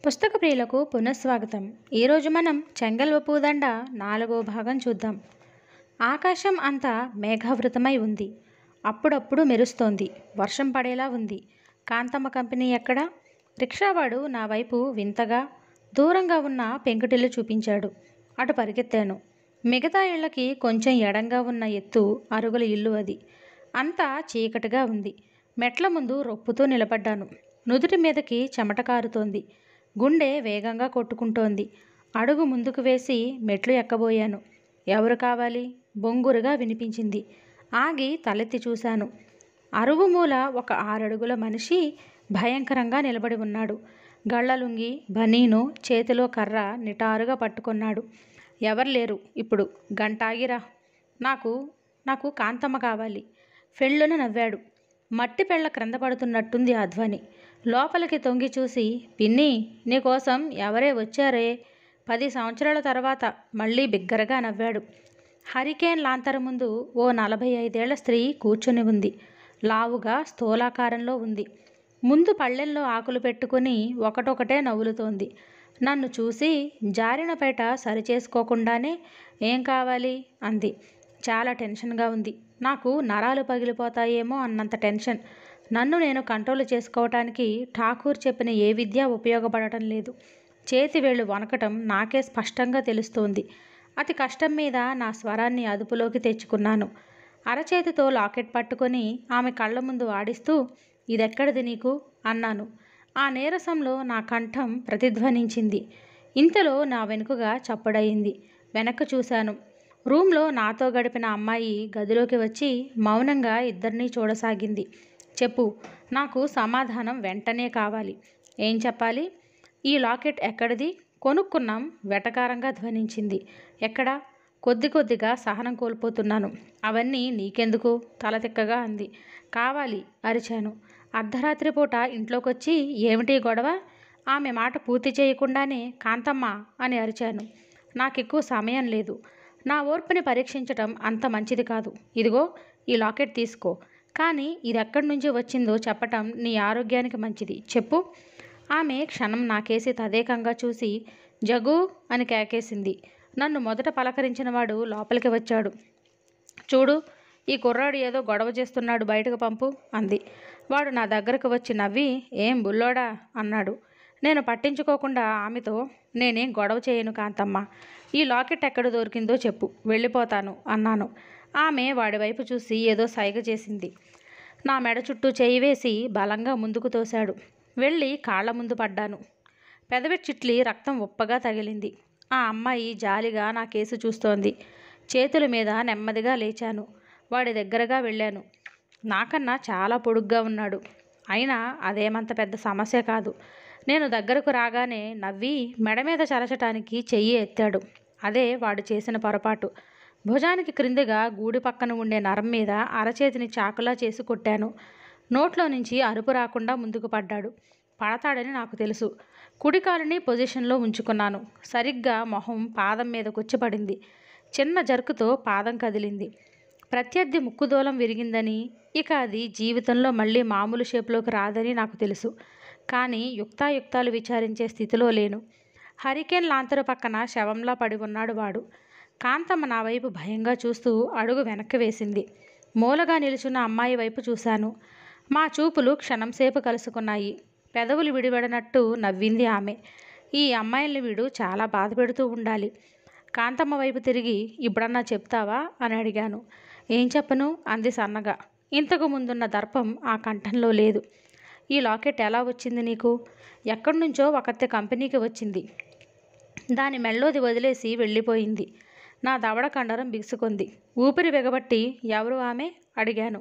పుస్తక ప్రియులకు పునఃస్వాగతం. ఈరోజు మనం చెంగల్వ పూదండ 4వ భాగం చూద్దాం. ఆకాశం అంతా మేఘావృతమై ఉంది. అప్పుడప్పుడు మెరుస్తోంది. వర్షం పడేలా ఉంది. కాంతమ్మ కంపెనీ ఎక్కడా? రిక్షావాడు నా వైపు వింతగా దూరంగా ఉన్న పెంకుటిల్లు చూపించాడు. అటు పరిగెత్తాను. మిగతా ఇళ్లకి కొంచెం ఎడంగా ఉన్న ఎత్తు అరుగుల ఇల్లు అది. అంతా చీకటిగా ఉంది. మెట్ల ముందు రొప్పుతూ నిలబడ్డాను. నుదుటి మీదకి చెమట కారుతోంది. గుండె వేగంగా కొట్టుకుంటోంది. అడుగు ముందుకు వేసి మెట్లు ఎక్కబోయాను. ఎవరు కావాలి? బొంగురుగా వినిపించింది. ఆగి తలెత్తి చూశాను. అరుగు మూల ఒక 6 అడుగుల మనిషి భయంకరంగా నిలబడి ఉన్నాడు. గళ్ళలుంగి బనీను, చేతిలో కర్ర నిటారుగా పట్టుకున్నాడు. ఎవరు లేరు ఇప్పుడు. గంటాగిరా. నాకు కాంతమ్మ కావాలి. ఫెళ్ళున నవ్వాడు. మట్టి పెళ్ళ క్రింద పడుతున్నట్టుంది ఆ ధ్వని. లోపలికి తొంగి చూసి, పిన్ని, నీకోసం ఎవరే వచ్చారే? 10 సంవత్సరాల తర్వాత మళ్ళీ బిగ్గరగా నవ్వాడు. హరికేన్ లాంతరు ముందు ఓ 45 ఏళ్ల స్త్రీ కూర్చుని ఉంది. లావుగా స్థూలాకారంలో ఉంది. ముందు పళ్ళెంలో ఆకులు పెట్టుకుని ఒకటొకటే నవ్వులుతోంది. నన్ను చూసి జారినపేట సరిచేసుకోకుండానే ఏం కావాలి అంది. చాలా టెన్షన్గా ఉంది. నాకు నరాలు పగిలిపోతాయేమో అన్నంత టెన్షన్. నన్ను నేను కంట్రోల్ చేసుకోవటానికి ఠాకూర్ చెప్పిన ఏ విద్య ఉపయోగపడటం లేదు. చేతి వేళ్ళు వణకటం నాకే స్పష్టంగా తెలుస్తోంది. అతి కష్టం మీద నా స్వరాన్ని అదుపులోకి తెచ్చుకున్నాను. అరచేతితో లాకెట్ పట్టుకొని ఆమె కళ్ళ ముందు ఆడిస్తూ, ఇదెక్కడిది నీకు అన్నాను. ఆ నీరసంలో నా కంఠం ప్రతిధ్వనించింది. ఇంతలో నా వెనుకగా చప్పుడయింది. వెనక్కు చూశాను. రూమ్లో నాతో గడిపిన అమ్మాయి గదిలోకి వచ్చి మౌనంగా ఇద్దరినీ చూడసాగింది. చెప్పు, నాకు సమాధానం వెంటనే కావాలి. ఏం చెప్పాలి? ఈ లాకెట్ ఎక్కడిది? కొనుక్కున్నాం వెటకారంగా ధ్వనించింది. ఎక్కడా? కొద్దిగా సహనం కోల్పోతున్నాను. అవన్నీ నీకెందుకు? తలతిక్కగా అంది. కావాలి అరిచాను. అర్ధరాత్రి పూట ఇంట్లోకొచ్చి ఏమిటి గొడవ? ఆమె మాట పూర్తి చేయకుండానే కాంతమ్మ అని అరిచాను. నాకెక్కువ సమయం లేదు. నా ఓర్పుని పరీక్షించటం అంత మంచిది కాదు. ఇదిగో ఈ లాకెట్ తీసుకో. కానీ ఇది ఎక్కడి నుంచి వచ్చిందో చెప్పటం నీ ఆరోగ్యానికి మంచిది. చెప్పు. ఆమె క్షణం నాకేసి తదేకంగా చూసి జగూ అని కేకేసింది. నన్ను మొదట పలకరించినవాడు లోపలికి వచ్చాడు. చూడు, ఈ కుర్రాడు ఏదో గొడవ చేస్తున్నాడు, బయటకు పంపు అంది. వాడు నా దగ్గరకు వచ్చి నవ్వి, ఏం బుల్లోడా అన్నాడు. నేను పట్టించుకోకుండా ఆమెతో, నేనేం గొడవ చేయను కాంతమ్మ. ఈ లాకెట్ ఎక్కడ దొరికిందో చెప్పు, వెళ్ళిపోతాను అన్నాను. ఆమె వాడి వైపు చూసి ఏదో సైగ చేసింది. నా మెడ చుట్టూ చేయి వేసి బలంగా ముందుకు తోశాడు. వెళ్ళి కాళ్ల ముందు పడ్డాను. పెదవి చిట్లి రక్తం ఉప్పగా తగిలింది. ఆ అమ్మాయి జాలిగా నా కేసు చూస్తోంది. చేతుల మీద నెమ్మదిగా లేచాను. వాడి దగ్గరగా వెళ్ళాను. నాకన్నా చాలా పొడుగ్గా ఉన్నాడు. అయినా అదేమంత పెద్ద సమస్య కాదు. నేను దగ్గరకు రాగానే నవ్వి మెడ మీద చరచటానికి చెయ్యి ఎత్తాడు. అదే వాడు చేసిన పొరపాటు. భుజానికి క్రిందిగా గూడి పక్కన ఉండే నరం మీద అరచేతిని చాకులా చేసి కొట్టాను. నోట్లో నుంచి అరుపు రాకుండా ముందుకు పడ్డాడు. పడతాడని నాకు తెలుసు. కుడికాలుని పొజిషన్లో ఉంచుకున్నాను. సరిగ్గా మొహం పాదం మీదకొచ్చి పడింది. చిన్న జర్కుతో పాదం కదిలింది. ప్రత్యర్థి ముక్కుదూలం విరిగిందని, ఇక అది జీవితంలో మళ్ళీ మామూలు షేప్లోకి రాదని నాకు తెలుసు. కానీ యుక్తాయుక్తాలు విచారించే స్థితిలో లేను. హరికేన్ లాంతరు పక్కన శవంలా పడి ఉన్నాడు వాడు. కాంతమ్మ నా వైపు భయంగా చూస్తూ అడుగు వెనక్కి వేసింది. మూలగా నిలుచున్న అమ్మాయి వైపు చూశాను. మా చూపులు క్షణంసేపు కలుసుకున్నాయి. పెదవులు విడివడినట్టు నవ్వింది ఆమె. ఈ అమ్మాయిల్ని వీడు చాలా బాధ పెడుతూ ఉండాలి. కాంతమ్మ వైపు తిరిగి, ఇప్పుడన్నా చెప్తావా అని అడిగాను. ఏం చెప్పను అంది సన్నగా. ఇంతకు ముందున్న దర్పం ఆ కంఠంలో లేదు. ఈ లాకెట్ ఎలా వచ్చింది నీకు? ఎక్కడి నుంచో ఒకత్తి కంపెనీకి వచ్చింది. దాని మెళ్ళోది వదిలేసి వెళ్ళిపోయింది. నా దవడ కండరం బిగుసుకుంది. ఊపిరి బిగబట్టి ఎవరు ఆమె అడిగాను.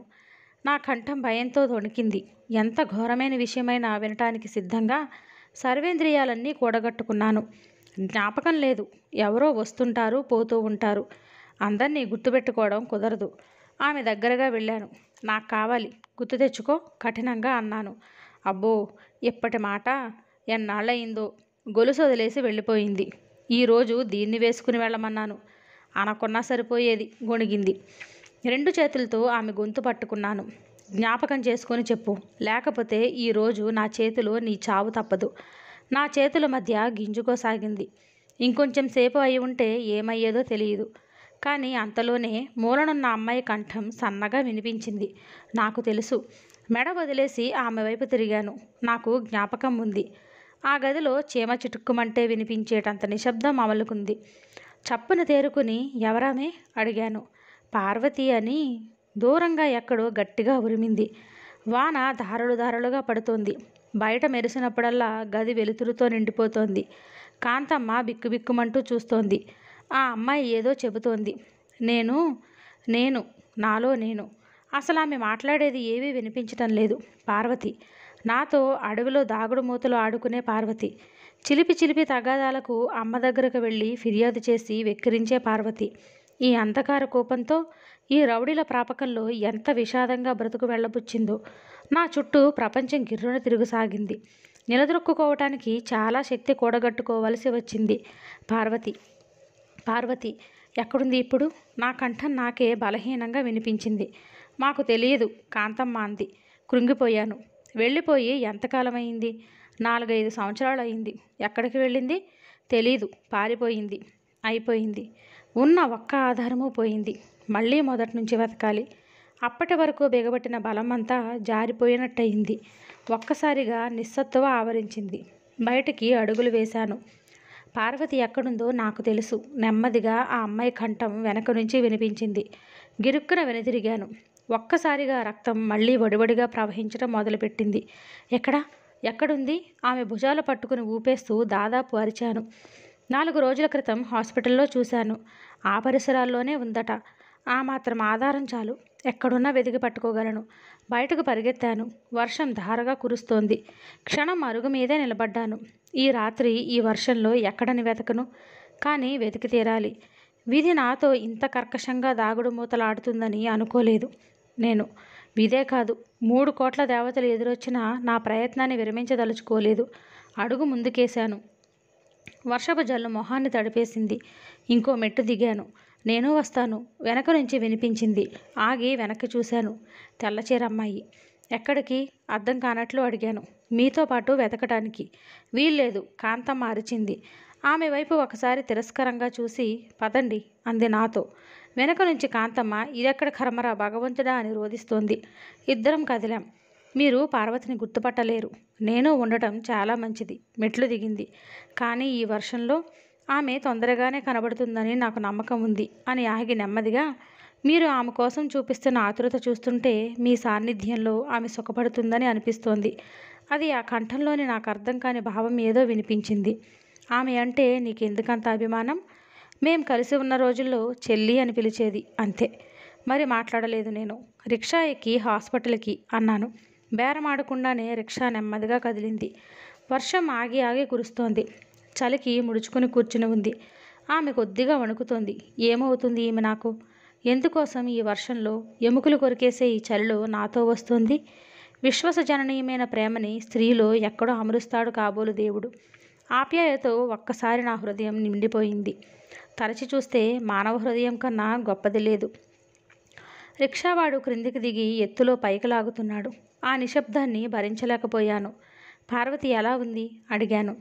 నా కంఠం భయంతో వణికింది. ఎంత ఘోరమైన విషయమైనా వినటానికి సిద్ధంగా సర్వేంద్రియాలన్నీ కూడగట్టుకున్నాను. జ్ఞాపకం లేదు. ఎవరో వస్తుంటారు, పోతూ ఉంటారు. అందరినీ గుర్తుపెట్టుకోవడం కుదరదు. ఆమె దగ్గరగా వెళ్ళాను. నాకు కావాలి, గుర్తు తెచ్చుకో కఠినంగా అన్నాను. అబ్బో, ఇప్పటి మాట. ఎన్నాళ్ళయిందో. గొలుసు వదిలేసి వెళ్ళిపోయింది. ఈరోజు దీన్ని వేసుకుని వెళ్ళమన్నాను. అనకున్నా సరిపోయేది, గొణిగింది. 2 చేతులతో ఆమె గొంతు పట్టుకున్నాను. జ్ఞాపకం చేసుకొని చెప్పు, లేకపోతే ఈరోజు నా చేతిలో నీ చావు తప్పదు. నా చేతుల మధ్య గింజుకోసాగింది. ఇంకొంచెం సేపు అయి ఉంటే ఏమయ్యేదో తెలియదు. కానీ అంతలోనే మూలనున్న అమ్మాయి కంఠం సన్నగా వినిపించింది. నాకు తెలుసు. మెడ వదిలేసి ఆమె వైపు తిరిగాను. నాకు జ్ఞాపకం ఉంది. ఆ గదిలో చీమ చిటుక్కుమంటే వినిపించేటంత నిశ్శబ్దం అమలుకుంది. చప్పున తేరుకుని ఎవరామే అడిగాను. పార్వతి అని. దూరంగా ఎక్కడో గట్టిగా ఉరిమింది. వాన ధారలు ధారలుగా పడుతోంది. బయట మెరిసినప్పుడల్లా గది వెలుతురుతో నిండిపోతోంది. కాంతమ్మ బిక్కుబిక్కుమంటూ చూస్తోంది. ఆ అమ్మాయి ఏదో చెబుతోంది. నేను నేను నాలో నేను. అసలు ఆమె మాట్లాడేది ఏమీ వినిపించటం లేదు. పార్వతి. నాతో అడవిలో దాగుడు మూతలు ఆడుకునే పార్వతి. చిలిపి చిలిపి తగాదాలకు అమ్మ దగ్గరకు వెళ్ళి ఫిర్యాదు చేసి వెక్కిరించే పార్వతి. ఈ అంధకార కోపంతో ఈ రౌడీల ప్రాపకంలో ఎంత విషాదంగా బ్రతుకు వెళ్ళబుచ్చిందో. నా చుట్టూ ప్రపంచం గిర్రున తిరుగుసాగింది. నిలదొక్కుకోవటానికి చాలా శక్తి కూడగట్టుకోవలసి వచ్చింది. పార్వతి. పార్వతి ఎక్కడుంది ఇప్పుడు? నా కంఠం నాకే బలహీనంగా వినిపించింది. మాకు తెలియదు కాంతమ్మ అంది. కృంగిపోయాను. వెళ్ళిపోయి ఎంతకాలమైంది? 4-5 సంవత్సరాలు అయింది. ఎక్కడికి వెళ్ళింది? తెలీదు. పారిపోయింది. అయిపోయింది. ఉన్న ఒక్క ఆధారము పోయింది. మళ్ళీ మొదటి నుంచి వెతకాలి. అప్పటి వరకు బిగబట్టిన బలమంతా జారిపోయినట్టయింది. ఒక్కసారిగా నిస్సత్తువ ఆవరించింది. బయటికి అడుగులు వేశాను. పార్వతి ఎక్కడుందో నాకు తెలుసు. నెమ్మదిగా ఆ అమ్మాయి కంఠం వెనక నుంచి వినిపించింది. గిరుక్కున వెనుతిరిగాను. ఒక్కసారిగా రక్తం మళ్ళీ వడివడిగా ప్రవహించడం మొదలుపెట్టింది. ఎక్కడుంది? ఆమె భుజాలు పట్టుకుని ఊపేస్తూ దాదాపు అరిచాను. 4 రోజుల క్రితం హాస్పిటల్లో చూశాను. ఆ పరిసరాల్లోనే ఉందట. ఆ మాత్రం ఆధారం చాలు. ఎక్కడున్నా వెతికి పట్టుకోగలను. బయటకు పరిగెత్తాను. వర్షం ధారగా కురుస్తోంది. క్షణం అరుగు మీదే నిలబడ్డాను. ఈ రాత్రి ఈ వర్షంలో ఎక్కడని వెతకను? కానీ వెతికి తీరాలి. విధి నాతో ఇంత కర్కశంగా దాగుడు మూతలాడుతుందని అనుకోలేదు నేను. విదే కాదు, 3 కోట్ల దేవతలు ఎదురొచ్చినా నా ప్రయత్నాన్ని విరమించదలుచుకోలేదు. అడుగు ముందుకేశాను. వర్షపు జల్లు మొహాన్ని తడిపేసింది. ఇంకో మెట్టు దిగాను. నేను వస్తాను వెనక నుంచి వినిపించింది. ఆగి వెనక్కి చూశాను. తెల్లచీరమ్మాయి. ఎక్కడికి? అర్థం కానట్లు అడిగాను. మీతో పాటు వెతకటానికి. వీల్లేదు కాంతమ్మ అరిచింది. ఆమె వైపు ఒకసారి తిరస్కరంగా చూసి పదండి అంది నాతో. వెనక నుంచి కాంతమ్మ ఇదెక్కడ కర్మరా భగవంతుడా అని రోదిస్తోంది. ఇద్దరం కదిలాం. మీరు పార్వతిని గుర్తుపట్టలేరు. నేను ఉండటం చాలా మంచిది. మెట్లు దిగింది. కానీ ఈ వర్షంలో ఆమె తొందరగానే కనబడుతుందని నాకు నమ్మకం ఉంది అని ఆగి నెమ్మదిగా, మీరు ఆమె కోసం చూపిస్తున్న ఆతురత చూస్తుంటే మీ సాన్నిధ్యంలో ఆమె సుఖపడుతుందని అనిపిస్తోంది. అది ఆ కంఠంలోని నాకు అర్థం కాని భావం ఏదో వినిపించింది. ఆమె అంటే నీకెందుకంత అభిమానం? మేం కలిసి ఉన్న రోజుల్లో చెల్లి అని పిలిచేది. అంతే. మరి మాట్లాడలేదు నేను. రిక్షా ఎక్కి హాస్పిటల్కి అన్నాను. బేరమాడకుండానే రిక్షా నెమ్మదిగా కదిలింది. వర్షం ఆగి ఆగి కురుస్తోంది. చలికి ముడుచుకుని కూర్చుని ఉంది. ఆమె కొద్దిగా వణుకుతోంది. ఏమవుతుంది ఈమె నాకు? ఎందుకోసం ఈ వర్షంలో ఎముకలు కొరికేసే ఈ చలిలో నాతో వస్తుంది? విశ్వసజననీయమైన ప్రేమని స్త్రీలో ఎక్కడో అమరుస్తాడు కాబోలు దేవుడు. ఆప్యాయతో ఒక్కసారి నా హృదయం నిండిపోయింది. తరచి చూస్తే మానవ హృదయం కన్నా గొప్పది లేదు. రిక్షావాడు క్రిందికి దిగి ఎత్తులో పైకి లాగుతున్నాడు. ఆ నిశ్శబ్దాన్ని భరించలేకపోయాను. పార్వతి ఎలా ఉంది అడిగాను.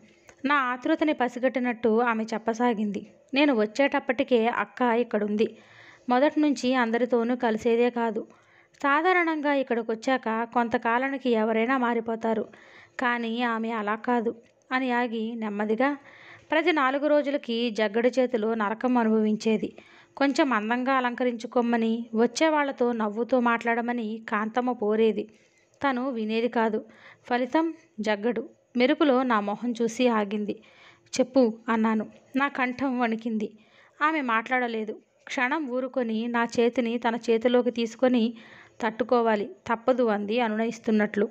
నా ఆతృతని పసిగట్టినట్టు ఆమె చెప్పసాగింది. నేను వచ్చేటప్పటికే అక్క ఇక్కడుంది. మొదటి నుంచి అందరితోనూ కలిసేదే కాదు. సాధారణంగా ఇక్కడికి వచ్చాక కొంతకాలానికి ఎవరైనా మారిపోతారు. కానీ ఆమె అలా కాదు అని ఆగి నెమ్మదిగా, ప్రతి 4 రోజులకి జగ్గడి చేతిలో నరకం అనుభవించేది. కొంచెం అందంగా అలంకరించుకోమని, వచ్చేవాళ్లతో నవ్వుతూ మాట్లాడమని కాంతమ్మ పోరేది. తను వినేది కాదు. ఫలితం జగ్గడు. మెరుపులో నా మొహం చూసి ఆగింది. చెప్పు అన్నాను. నా కంఠం వణికింది. ఆమె మాట్లాడలేదు. క్షణం ఊరుకొని నా చేతిని తన చేతిలోకి తీసుకొని తట్టుకోవాలి తప్పదు అంది అనునయిస్తున్నట్లు.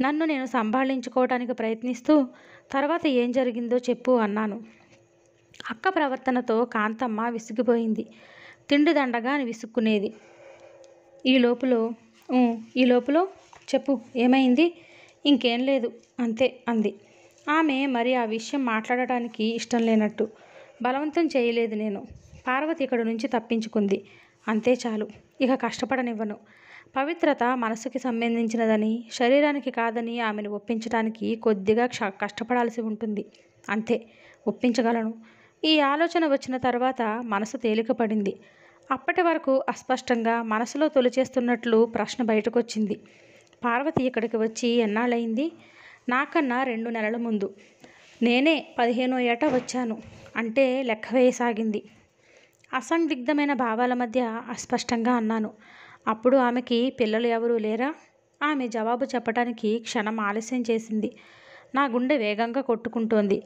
నన్ను నేను సంభాళించుకోవటానికి ప్రయత్నిస్తూ తర్వాత ఏం జరిగిందో చెప్పు అన్నాను. అక్క ప్రవర్తనతో కాంతమ్మ విసిగిపోయింది. తిండి దండగా అని విసుక్కునేది. ఈ లోపులో చెప్పు ఏమైంది? ఇంకేం లేదు అంతే అంది. ఆమె మరి ఆ విషయం మాట్లాడటానికి ఇష్టం లేనట్టు. బలవంతం చేయలేదు నేను. పార్వతి ఇక్కడి నుంచి తప్పించుకుంది. అంతే చాలు. ఇక కష్టపడనివ్వను. పవిత్రత మనసుకి సంబంధించినదని, శరీరానికి కాదని ఆమెను ఒప్పించడానికి కొద్దిగా కష్టపడాల్సి ఉంటుంది. అంతే, ఒప్పించగలను. ఈ ఆలోచన వచ్చిన తర్వాత మనసు తేలికపడింది. అప్పటి వరకు అస్పష్టంగా మనసులో తొలిచేస్తున్నట్లు ప్రశ్న బయటకొచ్చింది. పార్వతి ఇక్కడికి వచ్చి ఎన్నాళ్ళయింది? నాకన్నా 2 నెలల ముందు. నేనే 15వ ఏట వచ్చాను అంటే లెక్క వేయసాగింది. అసందిగ్ధమైన భావాల మధ్య అస్పష్టంగా అన్నాను. అప్పుడు ఆమెకి పిల్లలు ఎవరూ లేరా? ఆమె జవాబు చెప్పటానికి క్షణం ఆలస్యం చేసింది. నా గుండె వేగంగా కొట్టుకుంటోంది.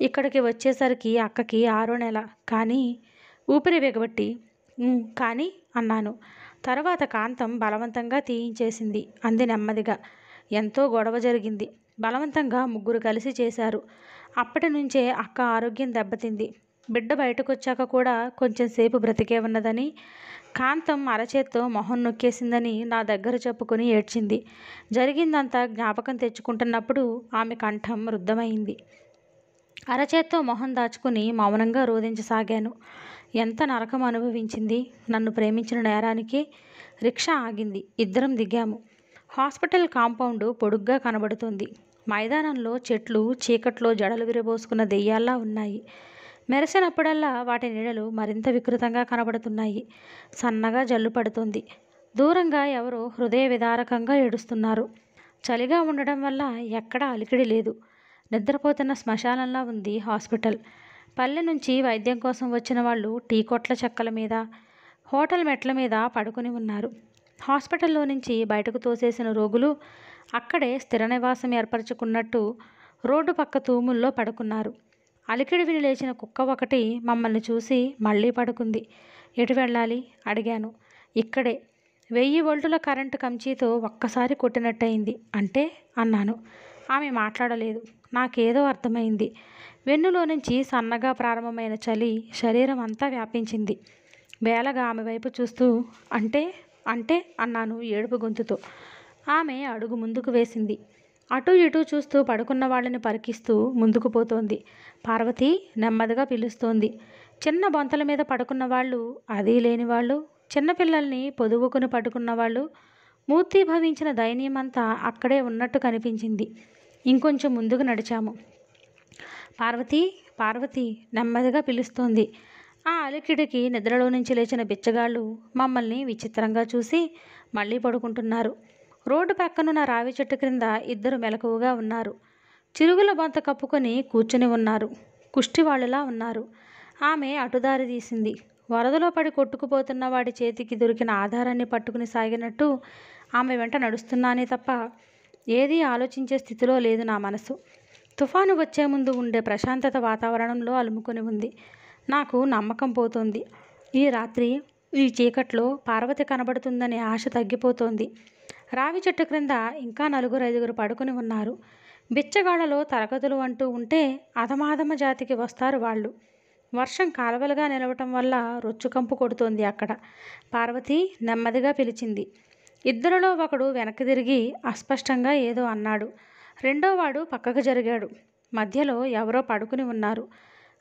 ఇక్కడికి వచ్చేసరికి అక్కకి 6వ నెల. కానీ ఊపిరి బిగబట్టి కానీ అన్నాను. తర్వాత కాంతం బలవంతంగా తీయించేసింది. అంది నెమ్మదిగా. ఎంతో గొడవ జరిగింది. బలవంతంగా 3 కలిసి చేశారు. అప్పటి నుంచే అక్క ఆరోగ్యం దెబ్బతింది. బిడ్డ బయటకొచ్చాక కూడా కొంచెం సేపు బ్రతికే ఉన్నదని, కాంతం అరచేత్తో మొహం నొక్కేసిందని నా దగ్గర చెప్పుకొని ఏడ్చింది. జరిగిందంతా జ్ఞాపకం తెచ్చుకుంటున్నప్పుడు ఆమె కంఠం రుద్ధమైంది. అరచేత్తో మొహం దాచుకుని మౌనంగా రోదించసాగాను. ఎంత నరకం అనుభవించింది నన్ను ప్రేమించిన నేరానికి. రిక్షా ఆగింది. ఇద్దరం దిగాము. హాస్పిటల్ కాంపౌండ్ పొడుగ్గా కనబడుతుంది. మైదానంలో చెట్లు చీకట్లో జడలు విరబోసుకున్న దెయ్యాల్లా ఉన్నాయి. మెరిసినప్పుడల్లా వాటి నీడలు మరింత వికృతంగా కనబడుతున్నాయి. సన్నగా జల్లు పడుతుంది. దూరంగా ఎవరో హృదయ విదారకంగా ఏడుస్తున్నారు. చలిగా ఉండడం వల్ల ఎక్కడా అలికిడి లేదు. నిద్రపోతున్న శ్మశానంలా ఉంది హాస్పిటల్. పల్లె నుంచి వైద్యం కోసం వచ్చిన వాళ్ళు టీ కొట్ల చెక్కల మీద, హోటల్ మెట్ల మీద పడుకుని ఉన్నారు. హాస్పిటల్లో నుంచి బయటకు తోసేసిన రోగులు అక్కడే స్థిర నివాసం ఏర్పరచుకున్నట్టు రోడ్డు పక్క తూముల్లో పడుకున్నారు. అలికిడి విని లేచిన కుక్క ఒకటి మమ్మల్ని చూసి మళ్ళీ పడుకుంది. ఎటు వెళ్ళాలి అడిగాను. ఇక్కడే. 1000 వోల్టుల కరెంటు కంచీతో ఒక్కసారి కొట్టినట్టయింది. అంటే అన్నాను. ఆమె మాట్లాడలేదు. నాకేదో అర్థమైంది. వెన్నులో నుంచి సన్నగా ప్రారంభమైన చలి శరీరం అంతా వ్యాపించింది. బేలగా ఆమె వైపు చూస్తూ అంటే అంటే అన్నాను ఏడుపు గొంతుతో. ఆమె అడుగు ముందుకు వేసింది. అటూ ఇటూ చూస్తూ పడుకున్న వాళ్ళని పరికిస్తూ ముందుకు పోతోంది. పార్వతి నెమ్మదిగా పిలుస్తోంది. చిన్న బొంతల మీద పడుకున్న వాళ్ళు, అదీ లేని వాళ్ళు, చిన్నపిల్లల్ని పొదువుకుని పడుకున్న వాళ్ళు, మూర్తీభవించిన దైన్యమంతా అక్కడే ఉన్నట్టు కనిపించింది. ఇంకొంచెం ముందుకు నడిచాము. పార్వతి పార్వతి నెమ్మదిగా పిలుస్తోంది. ఆ అలికిడికి నిద్రలో నుంచి లేచిన బిచ్చగాళ్ళు మమ్మల్ని విచిత్రంగా చూసి మళ్ళీ పడుకుంటున్నారు. రోడ్డు పక్కనున్న రావి చెట్టు క్రింద ఇద్దరు మెలకువగా ఉన్నారు. చిరుగుల బొంత కప్పుకొని కూర్చుని ఉన్నారు. కుష్టివాళ్ళులా ఉన్నారు. ఆమె అటుదారి తీసింది. వరదలో పడి కొట్టుకుపోతున్న వాడి చేతికి దొరికిన ఆధారాన్ని పట్టుకుని సాగినట్టు ఆమె వెంట నడుస్తున్నానే తప్ప ఏదీ ఆలోచించే స్థితిలో లేదు నా మనసు. తుఫాను వచ్చే ముందు ఉండే ప్రశాంతత వాతావరణంలో అలుముకొని ఉంది. నాకు నమ్మకం పోతోంది. ఈ రాత్రి ఈ చీకట్లో పార్వతి కనబడుతుందనే ఆశ తగ్గిపోతోంది. రావి చెట్టు క్రింద ఇంకా 4-5 పడుకుని ఉన్నారు. బిచ్చగాళ్లలో తరగతులు అంటూ ఉంటే అధమాధమ జాతికి వస్తారు వాళ్ళు. వర్షం కాలవలుగా నిలవటం వల్ల రొచ్చుకంపు కొడుతోంది అక్కడ. పార్వతి నెమ్మదిగా పిలిచింది. ఇద్దరిలో ఒకడు వెనక్కి తిరిగి అస్పష్టంగా ఏదో అన్నాడు. రెండోవాడు పక్కకు జరిగాడు. మధ్యలో ఎవరో పడుకుని ఉన్నారు.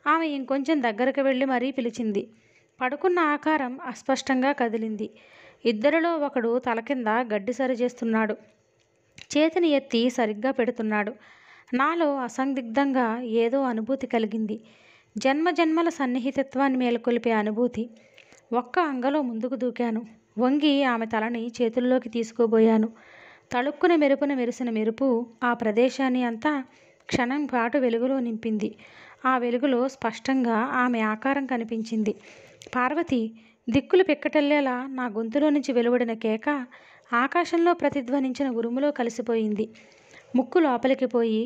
ఆమె ఇంకొంచెం దగ్గరకు వెళ్ళి మరీ పిలిచింది. పడుకున్న ఆకారం అస్పష్టంగా కదిలింది. ఇద్దరిలో ఒకడు తల కింద గడ్డి సరిచేస్తున్నాడు. చేతిని ఎత్తి సరిగ్గా పెడుతున్నాడు. నాలో అసందిగ్ధంగా ఏదో అనుభూతి కలిగింది. జన్మజన్మల సన్నిహితత్వాన్ని మేలుకొలిపే అనుభూతి. ఒక్క అంగలో ముందుకు దూకాను. వంగి ఆమె తలని చేతుల్లోకి తీసుకోబోయాను. తళుక్కున మెరుపున మెరిసిన మెరుపు ఆ ప్రదేశాన్ని అంతా క్షణం పాటు వెలుగులో నింపింది. ఆ వెలుగులో స్పష్టంగా ఆమె ఆకారం కనిపించింది. పార్వతి! దిక్కులు పిక్కటెల్లేలా నా గొంతులో నుంచి వెలువడిన కేక ఆకాశంలో ప్రతిధ్వనించిన ఉరుములో కలిసిపోయింది. ముక్కు లోపలికి పోయి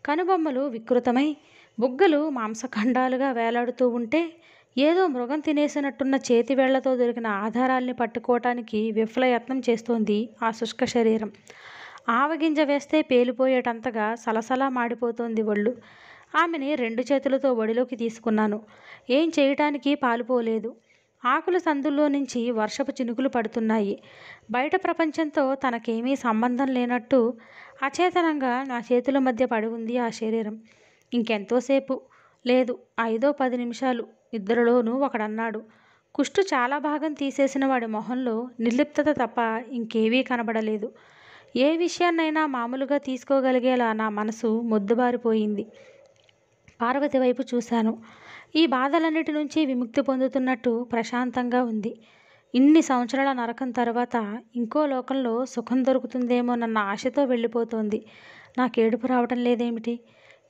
కనుబొమ్మలు వికృతమై బుగ్గలు మాంసఖండాలుగా వేలాడుతూ ఉంటే ఏదో మృగం తినేసినట్టున్న చేతి వేళ్లతో దొరికిన ఆధారాల్ని పట్టుకోవటానికి విఫలయత్నం చేస్తోంది ఆ శుష్క శరీరం. ఆవగింజ వేస్తే పేలిపోయేటంతగా సలసలా మాడిపోతోంది ఒళ్ళు. ఆమెని 2 చేతులతో ఒడిలోకి తీసుకున్నాను. ఏం చేయటానికి పాలుపోలేదు. ఆకుల సందుల్లో నుంచి వర్షపు చినుకులు పడుతున్నాయి. బయట ప్రపంచంతో తనకేమీ సంబంధం లేనట్టు అచేతనంగా నా చేతుల మధ్య పడి ఉంది ఆ శరీరం. ఇంకెంతోసేపు లేదు, 5-10 నిమిషాలు. ఇద్దరిలోనూ ఒకడన్నాడు. కుష్టు చాలా భాగం తీసేసిన వాడి మొహంలో నిర్లిప్తత తప్ప ఇంకేవీ కనబడలేదు. ఏ విషయాన్నైనా మామూలుగా తీసుకోగలిగేలా నా మనసు మొద్దుబారిపోయింది. పార్వతి వైపు చూశాను. ఈ బాధలన్నిటి నుంచి విముక్తి పొందుతున్నట్టు ప్రశాంతంగా ఉంది. ఇన్ని సంవత్సరాల నరకం తర్వాత ఇంకో లోకంలో సుఖం దొరుకుతుందేమోనన్న ఆశతో వెళ్ళిపోతోంది. నాకేడుపు రావటం లేదేమిటి?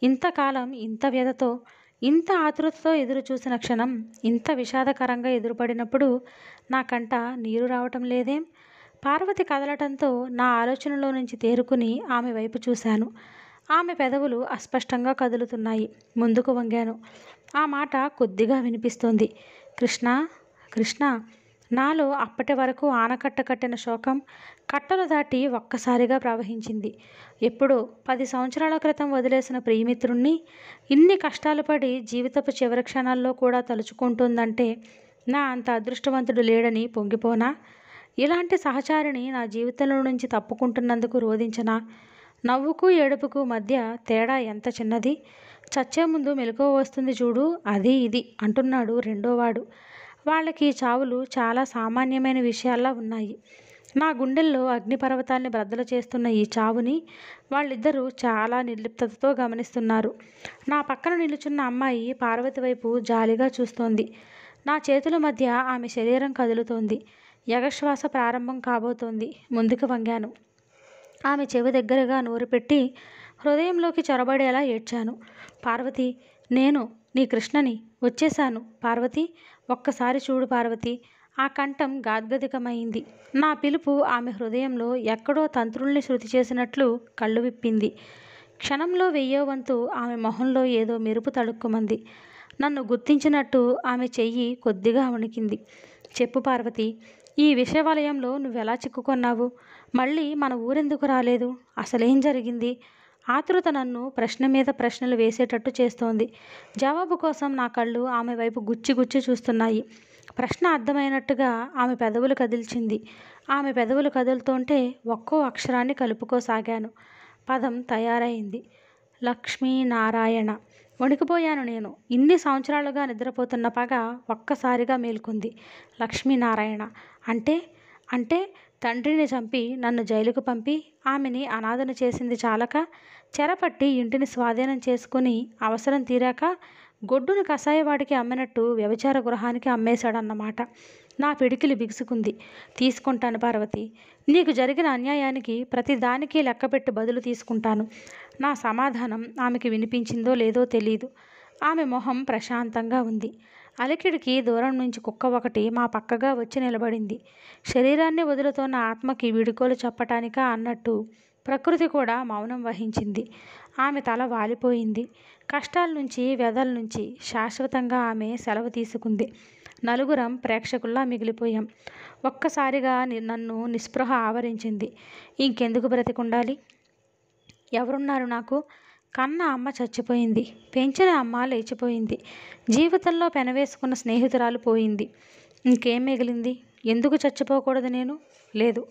ఇంతకాలం ఇంత వ్యధతో, ఇంత ఆతృతతో ఎదురు చూసిన క్షణం ఇంత విషాదకరంగా ఎదురుపడినప్పుడు నా కంట నీరు రావటం లేదేం? పార్వతి కదలటంతో నా ఆలోచనలో నుంచి తేరుకుని ఆమె వైపు చూశాను. ఆమె పెదవులు అస్పష్టంగా కదులుతున్నాయి. ముందుకు వంగాను. ఆ మాట కొద్దిగా వినిపిస్తోంది. కృష్ణ, కృష్ణ. నాలో అప్పటి వరకు ఆనకట్ట కట్టిన శోకం కట్టలు దాటి ఒక్కసారిగా ప్రవహించింది. ఎప్పుడో 10 సంవత్సరాల క్రితం వదిలేసిన ప్రియమిత్రుణ్ణి ఇన్ని కష్టాలు పడి జీవితపు చివరి క్షణాల్లో కూడా తలుచుకుంటుందంటే నా అంత అదృష్టవంతుడు లేడని పొంగిపోనా? ఇలాంటి సహచారిని నా జీవితంలో నుంచి తప్పుకుంటున్నందుకు రోధించనా? నవ్వుకు ఏడుపుకు మధ్య తేడా ఎంత చిన్నది! చచ్చే ముందు మెలకువ వస్తుంది చూడు, అది ఇది అంటున్నాడు రెండోవాడు. వాళ్ళకి చావులు చాలా సామాన్యమైన విషయాల్లా ఉన్నాయి. నా గుండెల్లో అగ్నిపర్వతాల్ని బ్రద్దలు చేస్తున్న ఈ చావుని వాళ్ళిద్దరూ చాలా నిర్లిప్తతతో గమనిస్తున్నారు. నా పక్కన నిలుచున్న అమ్మాయి పార్వతి వైపు జాలిగా చూస్తోంది. నా చేతుల మధ్య ఆమె శరీరం కదులుతోంది. యగశ్వాస ప్రారంభం కాబోతోంది. ముందుకు వంగాను. ఆమె చెవి దగ్గరగా నోరు పెట్టి హృదయంలోకి చొరబడేలా ఏడ్చాను. పార్వతి, నేను నీ కృష్ణని వచ్చేశాను. పార్వతి, ఒక్కసారి చూడు పార్వతి. ఆ కంఠం గాద్గదికమైంది. నా పిలుపు ఆమె హృదయంలో ఎక్కడో తంత్రుల్ని శృతి చేసినట్లు కళ్ళు విప్పింది. క్షణంలో 1000వ వంతు ఆమె మొహంలో ఏదో మెరుపు తళుక్కుమంది. నన్ను గుర్తించినట్టు ఆమె చెయ్యి కొద్దిగా వణికింది. చెప్పు పార్వతి, ఈ విషవలయంలో నువ్వెలా చిక్కుకొన్నావు? మళ్ళీ మన ఊరెందుకు రాలేదు? అసలేం జరిగింది? ఆతృత నన్ను ప్రశ్న మీద ప్రశ్నలు వేసేటట్టు చేస్తోంది. జవాబు కోసం నా కళ్ళు ఆమె వైపు గుచ్చి గుచ్చి చూస్తున్నాయి. ప్రశ్న అర్థమైనట్టుగా ఆమె పెదవులు కదిల్చింది. ఆమె పెదవులు కదులుతుంటే ఒక్కో అక్షరాన్ని కలుపుకోసాగాను. పదం తయారైంది. లక్ష్మీనారాయణ. వణికిపోయాను నేను. ఇన్ని సంవత్సరాలుగా నిద్రపోతున్న పగ ఒక్కసారిగా మేల్కొంది. లక్ష్మీనారాయణ అంటే అంటే తండ్రిని చంపి నన్ను జైలుకు పంపి ఆమెని అనాథను చేసింది చాలక చెరపట్టి ఇంటిని స్వాధీనం చేసుకుని అవసరం తీరాక గొడ్డుని కషాయవాడికి అమ్మినట్టు వ్యభిచార గృహానికి అమ్మేశాడన్నమాట. నా పిడికిలి బిగుసుకుంది. తీసుకుంటాను పార్వతి. నీకు జరిగిన అన్యాయానికి ప్రతి దానికి లెక్కపెట్టి బదులు తీసుకుంటాను. నా సమాధానం ఆమెకి వినిపించిందో లేదో తెలీదు. ఆమె మొహం ప్రశాంతంగా ఉంది. అలికిడికి దూరం నుంచి కుక్క ఒకటి మా పక్కగా వచ్చి నిలబడింది. శరీరాన్ని వదులుతోన్న ఆత్మకి వీడుకోలు చెప్పటానికా అన్నట్టు ప్రకృతి కూడా మౌనం వహించింది. ఆమె తల వాలిపోయింది. కష్టాల నుంచి, వ్యధల నుంచి శాశ్వతంగా ఆమె సెలవు తీసుకుంది. నలుగురం ప్రేక్షకుల్లా మిగిలిపోయాం. ఒక్కసారిగా నన్ను నిస్పృహ ఆవరించింది. ఇంకెందుకు బ్రతికుండాలి? ఎవరున్నారు నాకు? కన్న అమ్మ చచ్చిపోయింది. పెంచిన అమ్మ లేచిపోయింది. జీవితంలో పెనవేసుకున్న స్నేహితురాలు పోయింది. ఇంకేం మిగిలింది? ఎందుకు చచ్చిపోకూడదు నేను? లేదు,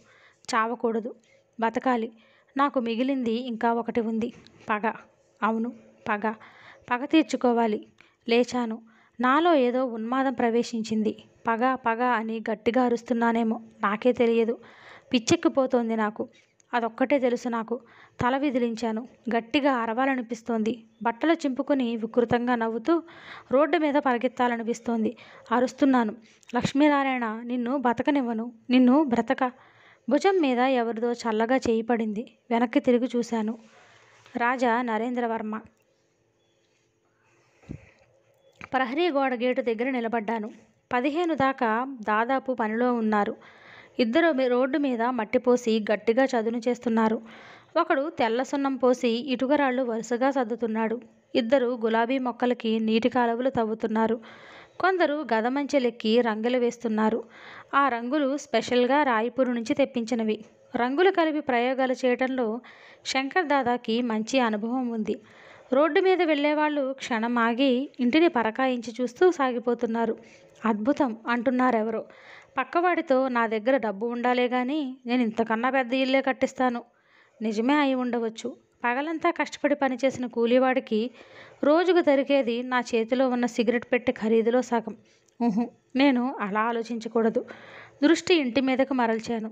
చావకూడదు, బతకాలి. నాకు మిగిలింది ఇంకా ఒకటి ఉంది. పగ. అవును, పగ. పగ తీర్చుకోవాలి. లేచాను. నాలో ఏదో ఉన్మాదం ప్రవేశించింది. పగ పగ అని గట్టిగా అరుస్తున్నానేమో నాకే తెలియదు. పిచ్చెక్కిపోతోంది నాకు. అదొక్కటే తెలుసు నాకు. తల విదిలించాను. గట్టిగా అరవాలనిపిస్తోంది. బట్టలు చింపుకొని వికృతంగా నవ్వుతూ రోడ్డు మీద పరిగెత్తాలనిపిస్తోంది. అరుస్తున్నాను. లక్ష్మీనారాయణ, నిన్ను బతకనివ్వను. నిన్ను బ్రతక. భుజం మీద ఎవరిదో చల్లగా చేయి పడింది. వెనక్కి తిరిగి చూశాను. రాజా నరేంద్రవర్మ. ప్రహరీ గోడ గేటు దగ్గర నిలబడ్డాను. 15 దాకా దాదాపు పనిలో ఉన్నారు. ఇద్దరు రోడ్డు మీద మట్టిపోసి గట్టిగా చదును చేస్తున్నారు. ఒకడు తెల్ల సున్నం పోసి ఇటుకరాళ్ళు వరుసగా సర్దుతున్నాడు. ఇద్దరు గులాబీ మొక్కలకి నీటి కాలువలు తవ్వుతున్నారు. కొందరు గదమంచెలెక్కి రంగులు వేస్తున్నారు. ఆ రంగులు స్పెషల్గా రాయపూర్ నుంచి తెప్పించినవి. రంగులు కలిపి ప్రయోగాలు చేయడంలో శంకర్ దాదాకి మంచి అనుభవం ఉంది. రోడ్డు మీద వెళ్ళేవాళ్ళు క్షణం ఆగి ఇంటిని పరకాయించి చూస్తూ సాగిపోతున్నారు. అద్భుతం అంటున్నారెవరో. పక్కవాడితో నా దగ్గర డబ్బు ఉండాలే గాని నేను ఇంతకన్నా పెద్ద ఇల్లే కట్టిస్తాను. నిజమే అయి ఉండవచ్చు. పగలంతా కష్టపడి పనిచేసిన కూలీవాడికి రోజుకు దొరికేది నా చేతిలో ఉన్న సిగరెట్ పెట్టె ఖరీదులో సగం. ఊహు, నేను అలా ఆలోచించకూడదు. దృష్టి ఇంటి మీదకు మరల్చాను.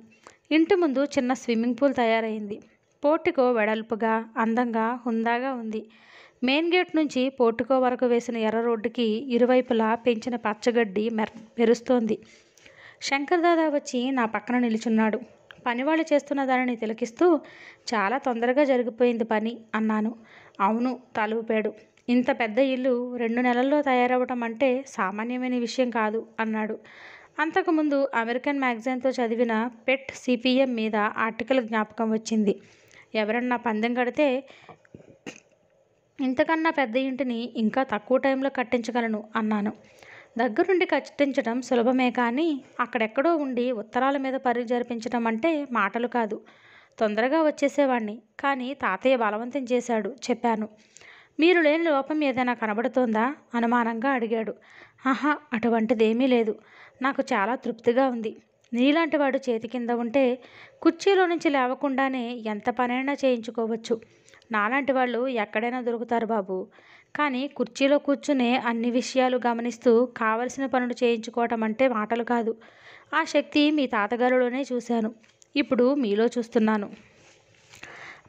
ఇంటి ముందు చిన్న స్విమ్మింగ్ పూల్ తయారైంది. పోర్టికో వెడల్పుగా, అందంగా, హుందాగా ఉంది. మెయిన్ గేట్ నుంచి పోర్టికో వరకు వేసిన ఎర్ర రోడ్డుకి ఇరువైపులా పెంచిన పచ్చగడ్డి మెరుస్తోంది. శంకర్ దాదా వచ్చి నా పక్కన నిలుచున్నాడు. పనివాళ్ళు చేస్తున్న దానిని తిలకిస్తూ, చాలా తొందరగా జరిగిపోయింది పని అన్నాను. అవును, తలూపాడు. ఇంత పెద్ద ఇల్లు 2 నెలల్లో తయారవటం అంటే సామాన్యమైన విషయం కాదు అన్నాడు. అంతకుముందు అమెరికన్ మ్యాగజైన్తో చదివిన పెట్ సిపిఎం మీద ఆర్టికల్ జ్ఞాపకం వచ్చింది. ఎవరన్నా పందెం కడితే ఇంతకన్నా పెద్ద ఇంటిని ఇంకా తక్కువ టైంలో కట్టించగలను అన్నాను. దగ్గరుండి కట్టించడం సులభమే, కానీ అక్కడెక్కడో ఉండి ఉత్తరాల మీద పని జరిపించడం అంటే మాటలు కాదు. తొందరగా వచ్చేసేవాణ్ణి, కానీ తాతయ్య బలవంతం చేశాడు చెప్పాను. మీరు లేని లోపం ఏదైనా కనబడుతోందా అనుమానంగా అడిగాడు. ఆహా, అటువంటిదేమీ లేదు. నాకు చాలా తృప్తిగా ఉంది. నీలాంటి వాడు చేతి కింద ఉంటే కుర్చీలో నుంచి లేవకుండానే ఎంత పనైనా చేయించుకోవచ్చు. నాలాంటి వాళ్ళు ఎక్కడైనా దొరుకుతారు బాబు. కానీ కుర్చీలో కూర్చునే అన్ని విషయాలు గమనిస్తూ కావలసిన పనులు చేయించుకోవటం అంటే మాటలు కాదు. ఆ శక్తి మీ తాతగారిలోనే చూశాను. ఇప్పుడు మీలో చూస్తున్నాను.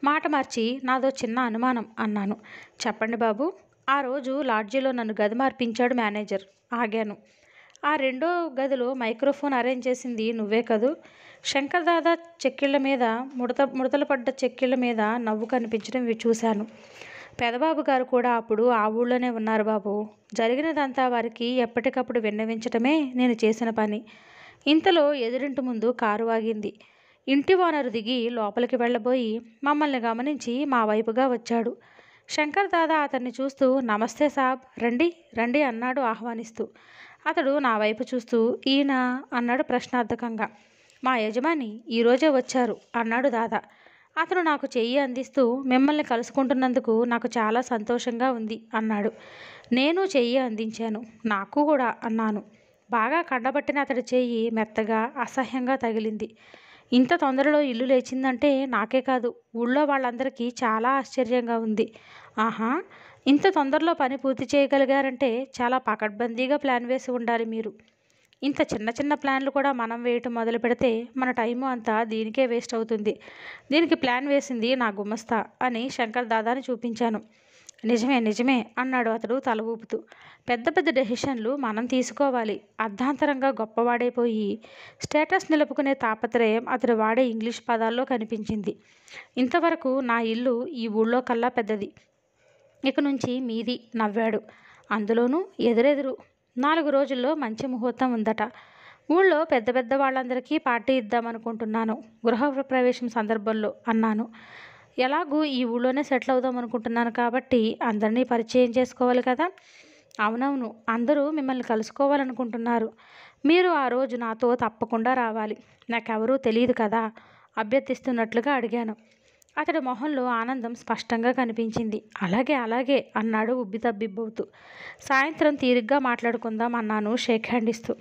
మాట మార్చి నాదో చిన్న అనుమానం అన్నాను. చెప్పండి బాబు. ఆ రోజు లాడ్జీలో నన్ను గది మార్పించాడు మేనేజర్. ఆగాను. ఆ రెండో గదిలో మైక్రోఫోన్ అరేంజ్ చేసింది నువ్వే కదూ? శంకర్ దాదా చెక్కిళ్ళ మీద ముడతలు పడ్డ చెక్కిళ్ళ మీద నవ్వు కనిపించడం చూశాను. పెదబాబు గారు కూడా అప్పుడు ఆ ఊళ్ళోనే ఉన్నారు బాబు. జరిగినదంతా వారికి ఎప్పటికప్పుడు విన్నవించటమే నేను చేసిన పని. ఇంతలో ఎదురింటి ముందు కారు ఆగింది. ఇంటి ఓనరు దిగి లోపలికి వెళ్ళబోయి మమ్మల్ని గమనించి మా వైపుగా వచ్చాడు. శంకర్ దాదా అతన్ని చూస్తూ నమస్తే సాబ్, రండి రండి అన్నాడు ఆహ్వానిస్తూ. అతడు నా వైపు చూస్తూ ఈయన అన్నాడు ప్రశ్నార్థకంగా. మా యజమాని ఈరోజే వచ్చారు అన్నాడు దాదా. అతను నాకు చెయ్యి అందిస్తూ మిమ్మల్ని కలుసుకుంటున్నందుకు నాకు చాలా సంతోషంగా ఉంది అన్నాడు. నేను చెయ్యి అందించాను. నాకు కూడా అన్నాను. బాగా కండబట్టిన అతడి చెయ్యి మెత్తగా అసహ్యంగా తగిలింది. ఇంత తొందరలో ఇల్లు లేచిందంటే నాకే కాదు, ఊళ్ళో వాళ్ళందరికీ చాలా ఆశ్చర్యంగా ఉంది. ఆహా, ఇంత తొందరలో పని పూర్తి చేయగలిగారంటే చాలా పకడ్బందీగా ప్లాన్ వేసి ఉండాలి మీరు. ఇంత చిన్న చిన్న ప్లాన్లు కూడా మనం వేయటం మొదలు పెడితే మన టైము అంతా దీనికే వేస్ట్ అవుతుంది. దీనికి ప్లాన్ వేసింది నా గుమస్తా అని శంకర్ దాదాని చూపించాను. నిజమే నిజమే అన్నాడు అతడు తల ఊపుతూ. పెద్ద పెద్ద డెసిషన్లు మనం తీసుకోవాలి. అర్ధాంతరంగా గొప్పవాడైపోయి స్టేటస్ నిలుపుకునే తాపత్రయం అతడు వాడే ఇంగ్లీష్ పదాల్లో కనిపించింది. ఇంతవరకు నా ఇల్లు ఈ ఊళ్ళో కల్లా పెద్దది. ఇక నుంచి మీది నవ్వాడు. అందులోనూ ఎదురెదురు. 4 రోజుల్లో మంచి ముహూర్తం ఉందట. ఊళ్ళో పెద్ద పెద్ద వాళ్ళందరికీ పార్టీ ఇద్దామనుకుంటున్నాను గృహ ప్రవేశం సందర్భంలో అన్నాను. ఎలాగూ ఈ ఊళ్ళోనే సెటిల్ అవుదాం అనుకుంటున్నాను కాబట్టి అందరినీ పరిచయం చేసుకోవాలి కదా. అవునవును, అందరూ మిమ్మల్ని కలుసుకోవాలనుకుంటున్నారు. మీరు ఆ రోజు నాతో తప్పకుండా రావాలి. నాకెవరూ తెలియదు కదా అభ్యర్థిస్తున్నట్లుగా అడిగాను. అతడి మొహంలో ఆనందం స్పష్టంగా కనిపించింది. అలాగే అలాగే అన్నాడు ఉబ్బితబ్బిబ్బవుతూ. సాయంత్రం తీరిగ్గా మాట్లాడుకుందాం అన్నాను షేక్ హ్యాండ్ ఇస్తూ.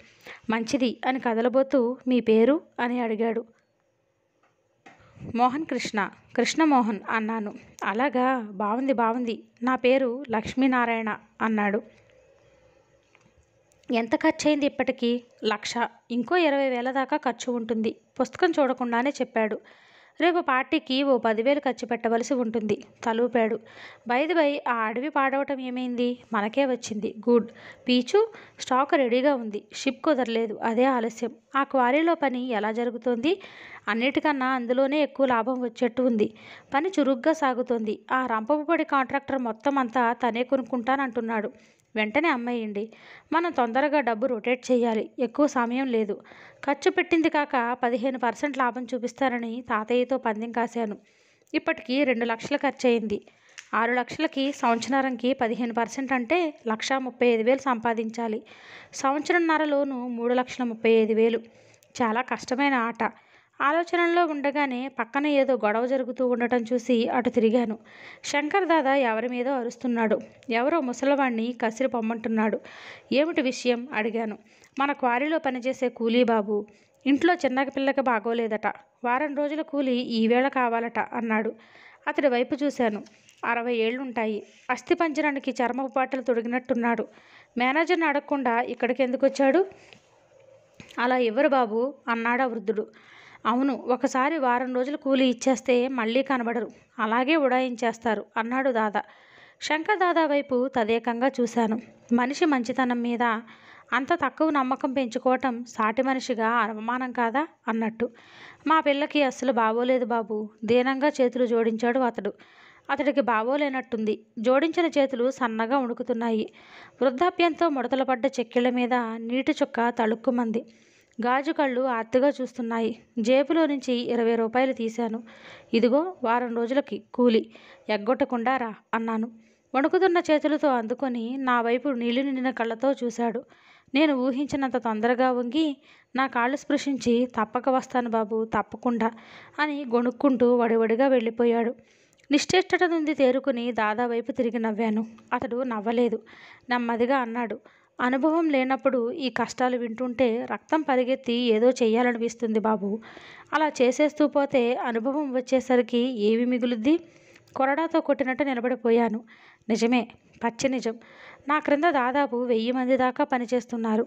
మంచిది అని కదలబోతూ మీ పేరు అని అడిగాడు. మోహన్ కృష్ణ, కృష్ణమోహన్ అన్నాను. అలాగా, బాగుంది బాగుంది. నా పేరు లక్ష్మీనారాయణ అన్నాడు. ఎంత ఖర్చయింది ఇప్పటికీ? 1,00,000. ఇంకో 20,000 దాకా ఖర్చు ఉంటుంది. పుస్తకం చూడకుండానే చెప్పాడు. రేపు పార్టీకి ఓ 10,000 ఖర్చు పెట్టవలసి ఉంటుంది. తలూపాడు. బై ఆ అడవి పాడవటం ఏమైంది? మనకే వచ్చింది. గుడ్. పీచు స్టాక్ రెడీగా ఉంది. షిప్ కుదరలేదు, అదే ఆలస్యం. ఆ క్వారీలో పని ఎలా జరుగుతోంది? అన్నిటికన్నా అందులోనే ఎక్కువ లాభం వచ్చేట్టు ఉంది. పని చురుగ్గా సాగుతోంది. ఆ రంపపుపడి కాంట్రాక్టర్ మొత్తం అంతా తనే కొనుక్కుంటానంటున్నాడు. వెంటనే అమ్మేయండి. మనం తొందరగా డబ్బు రొటేట్ చేయాలి. ఎక్కువ సమయం లేదు. ఖర్చు పెట్టింది కాక 15% లాభం చూపిస్తానని తాతయ్యతో పందెం కాశాను. ఇప్పటికీ 2 లక్షలు ఖర్చయింది. 6 లక్షలకి సంవత్సరానికి 15% అంటే 1,35,000 సంపాదించాలి. సంవత్సరంన్నరలోనూ 3,35,000. చాలా కష్టమైన ఆట. ఆలోచనల్లో ఉండగానే పక్కన ఏదో గొడవ జరుగుతూ ఉండటం చూసి అటు తిరిగాను. శంకర్ దాదా ఎవరి మీదో అరుస్తున్నాడు. ఎవరో ముసలివాణ్ణి కసిరి పొమ్మంటున్నాడు. ఏమిటి విషయం అడిగాను. మన క్వారీలో పనిచేసే కూలీ బాబు. ఇంట్లో చిన్న పిల్లకి బాగోలేదట. వారం రోజుల కూలీ ఈవేళ కావాలట అన్నాడు. అతడి వైపు చూశాను. 60 ఏళ్లుంటాయి. అస్థిపంజరానికి చర్మపు పాటలు తొడిగినట్టున్నాడు. మేనేజర్ని అడగకుండా ఇక్కడికి ఎందుకు వచ్చాడు? అలా ఇవ్వరు బాబు అన్నాడా వృద్ధుడు. అవును, ఒకసారి వారం రోజులు కూలీ ఇచ్చేస్తే మళ్ళీ కనబడరు. అలాగే ఉడాయించేస్తారు అన్నాడు దాదా. శంకర్ దాదా వైపు తదేకంగా చూశాను. మనిషి మంచితనం మీద అంత తక్కువ నమ్మకం పెంచుకోవటం సాటి మనిషిగా అవమానం కాదా అన్నట్టు. మా పిల్లకి అస్సలు బాగోలేదు బాబు, దీనంగా చేతులు జోడించాడు అతడు. అతడికి బాగోలేనట్టుంది. జోడించిన చేతులు సన్నగా వణుకుతున్నాయి. వృద్ధాప్యంతో ముడతలు పడ్డ చెక్కిళ్ల మీద నీటి చుక్క తళుక్కుమంది. గాజు కళ్ళు ఆర్తిగా చూస్తున్నాయి. జేబులో నుంచి 20 రూపాయలు తీశాను. ఇదిగో వారం రోజులకి కూలి, ఎగ్గొట్టకుండా రా అన్నాను. వణుకుతున్న చేతులతో అందుకొని నా వైపు నీళ్లు నిండిన కళ్ళతో చూశాడు. నేను ఊహించినంత తొందరగా వంగి నా కాళ్ళు స్పృశించి తప్పక వస్తాను బాబు, తప్పకుండా అని గొణుక్కుంటూ వడివడిగా వెళ్ళిపోయాడు. నిశ్చేష్టత నుండి తేరుకుని దాదా వైపు తిరిగి నవ్వాను. అతడు నవ్వలేదు. నెమ్మదిగా అన్నాడు, అనుభవం లేనప్పుడు ఈ కష్టాలు వింటుంటే రక్తం పరిగెత్తి ఏదో చెయ్యాలనిపిస్తుంది బాబు. అలా చేసేస్తూ పోతే అనుభవం వచ్చేసరికి ఏమి మిగులుద్ది? కొరడాతో కొట్టినట్టు నిలబడిపోయాను. నిజమే, పచ్చి నిజం. నా క్రింద దాదాపు 1000 మంది దాకా పనిచేస్తున్నారు.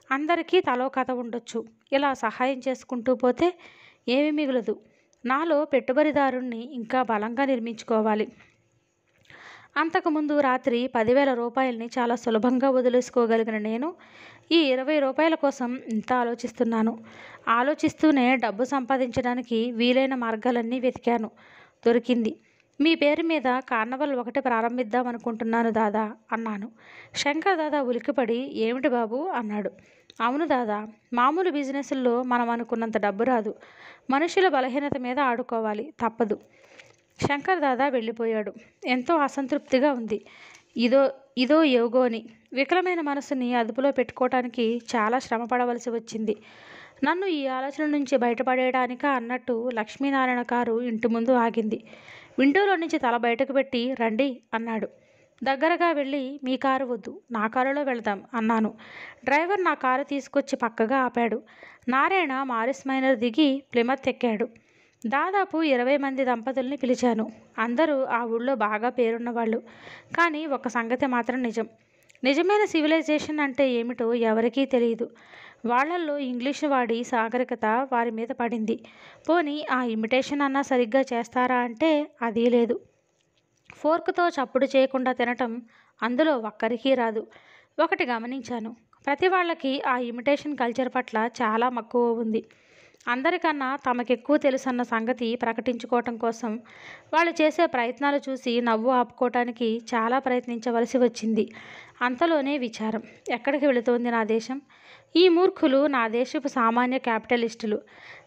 అందరికీ తలో కథ ఉండొచ్చు. ఇలా సహాయం చేసుకుంటూ పోతే ఏమి మిగులదు. నాలో పెట్టుబడిదారుణ్ణి ఇంకా బలంగా నిర్మించుకోవాలి. అంతకుముందు రాత్రి 10,000 రూపాయల్ని చాలా సులభంగా వదిలేసుకోగలిగిన నేను ఈ 20 రూపాయల కోసం ఇంత ఆలోచిస్తున్నాను. ఆలోచిస్తూనే డబ్బు సంపాదించడానికి వీలైన మార్గాలన్నీ వెతికాను. దొరికింది. మీ పేరు మీద కార్నవల్ ఒకటి ప్రారంభిద్దామనుకుంటున్నాను దాదా అన్నాను. శంకర్ దాదా ఉలిక్కిపడి ఏమిటి బాబు అన్నాడు. అవును దాదా, మామూలు బిజినెస్ల్లో మనం అనుకున్నంత డబ్బు రాదు. మనుషుల బలహీనత మీద ఆడుకోవాలి, తప్పదు. శంకర్ దాదా వెళ్ళిపోయాడు. ఎంతో అసంతృప్తిగా ఉంది. ఇదో ఇదో యోగోని వికలమైన మనసుని అదుపులో పెట్టుకోవటానికి చాలా శ్రమ పడవలసి వచ్చింది. నన్ను ఈ ఆలోచన నుంచి బయటపడేయడానికా అన్నట్టు లక్ష్మీనారాయణ కారు ఇంటి ముందు ఆగింది. విండోలో నుంచి తల బయటకు పెట్టి రండి అన్నాడు. దగ్గరగా వెళ్ళి మీ కారు వద్దు, నా కారులో వెళదాం అన్నాను. డ్రైవర్ నా కారు తీసుకొచ్చి పక్కగా ఆపాడు. నారాయణ మారిస్ మైనర్ దిగి ప్లిమత్ ఎక్కాడు. దాదాపు 20 మంది దంపతుల్ని పిలిచాను. అందరూ ఆ ఊళ్ళో బాగా పేరున్నవాళ్ళు. కానీ ఒక సంగతి మాత్రం నిజం. నిజమైన సివిలైజేషన్ అంటే ఏమిటో ఎవరికీ తెలియదు. వాళ్లల్లో ఇంగ్లీషు వాడి సాగరికత వారి మీద పడింది. పోనీ ఆ ఇమిటేషన్ అన్నా సరిగ్గా చేస్తారా అంటే అదీ లేదు. ఫోర్కుతో చప్పుడు చేయకుండా తినటం అందులో ఒక్కరికీ రాదు. ఒకటి గమనించాను, ప్రతి వాళ్ళకి ఆ ఇమిటేషన్ కల్చర్ పట్ల చాలా మక్కువ ఉంది. అందరికన్నా తమకెక్కువ తెలుసన్న సంగతి ప్రకటించుకోవటం కోసం వాళ్ళు చేసే ప్రయత్నాలు చూసి నవ్వు ఆపుకోవటానికి చాలా ప్రయత్నించవలసి వచ్చింది. అంతలోనే విచారం, ఎక్కడికి వెళుతోంది నా దేశం? ఈ మూర్ఖులు నా దేశపు సామాన్య క్యాపిటలిస్టులు.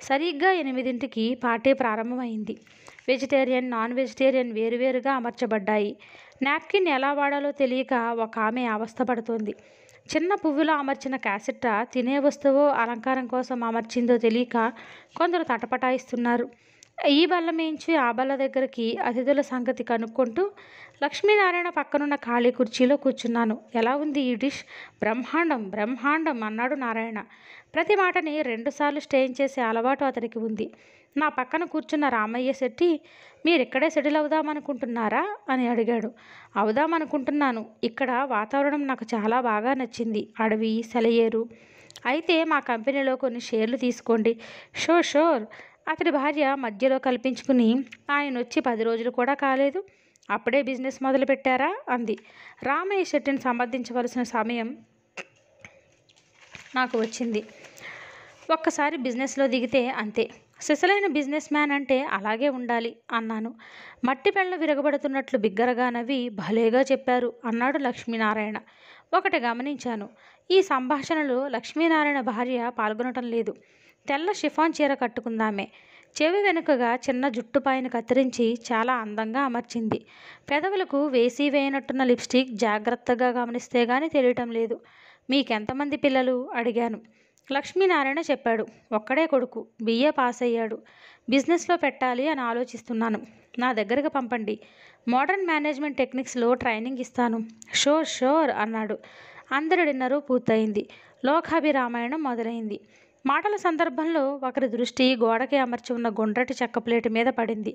సరిగ్గా 8ంటికి పార్టీ ప్రారంభమైంది. వెజిటేరియన్, నాన్ వెజిటేరియన్ వేరువేరుగా అమర్చబడ్డాయి. నాప్కిన్ ఎలా వాడాలో తెలియక ఒక ఆమె అవస్థపడుతోంది. చిన్న పువ్వులో అమర్చిన క్యాసెట్ట తినే వస్తువో అలంకారం కోసం అమర్చిందో తెలియక కొందరు తటపటాయిస్తున్నారు. ఈ బల్ల మేయించి ఆ బల్ల దగ్గరికి అతిథుల సంగతి కనుక్కుంటూ లక్ష్మీనారాయణ పక్కనున్న ఖాళీ కుర్చీలో కూర్చున్నాను. ఎలా ఉంది ఈ డిష్? బ్రహ్మాండం, బ్రహ్మాండం అన్నాడు నారాయణ. ప్రతి మాటని 2 సార్లు స్టేన్ చేసే అలవాటు అతడికి ఉంది. నా పక్కన కూర్చున్న రామయ్య శెట్టి, మీరిక్కడే సెటిల్ అవుదామనుకుంటున్నారా అని అడిగాడు. అవుదామనుకుంటున్నాను. ఇక్కడ వాతావరణం నాకు చాలా బాగా నచ్చింది. అడవి, సెలయేరు. అయితే మా కంపెనీలో కొన్ని షేర్లు తీసుకోండి. షోర్ షోర్. అతడి భార్య మధ్యలో కల్పించుకుని, ఆయన వచ్చి 10 రోజులు కూడా కాలేదు, అప్పుడే బిజినెస్ మొదలు పెట్టారా అంది. రామయ్య శెట్టిని సమర్థించవలసిన సమయం నాకు వచ్చింది. ఒక్కసారి బిజినెస్లో దిగితే అంతే. సిసలైన బిజినెస్ మ్యాన్ అంటే అలాగే ఉండాలి అన్నాను. మట్టి పెళ్ళ విరగబడుతున్నట్లు బిగ్గరగా నవ్వి భలేగా చెప్పారు అన్నాడు లక్ష్మీనారాయణ. ఒకటి గమనించాను, ఈ సంభాషణలో లక్ష్మీనారాయణ భార్య పాల్గొనటం లేదు. తెల్ల షిఫాన్ చీర కట్టుకుందామే. చెవి వెనుకగా చిన్న జుట్టుపాయను కత్తిరించి చాలా అందంగా అమర్చింది. పెదవులకు వేసి వేయనట్టున్న లిప్స్టిక్ జాగ్రత్తగా గమనిస్తే గానీ తెలియటం లేదు. మీకెంతమంది పిల్లలు అడిగాను. లక్ష్మీనారాయణ చెప్పాడు. ఒక్కడే కొడుకు, BA పాస్ అయ్యాడు. బిజినెస్లో పెట్టాలి అని ఆలోచిస్తున్నాను. నా దగ్గరకు పంపండి. మోడర్న్ మేనేజ్మెంట్ టెక్నిక్స్లో ట్రైనింగ్ ఇస్తాను. షోర్ షోర్ అన్నాడు. అందరి డిన్నరు పూర్తయింది. లోకాభిరామాయణం మొదలైంది. మాటల సందర్భంలో ఒకరి దృష్టి గోడకి అమర్చి ఉన్న గుండ్రటి చెక్క ప్లేటు మీద పడింది.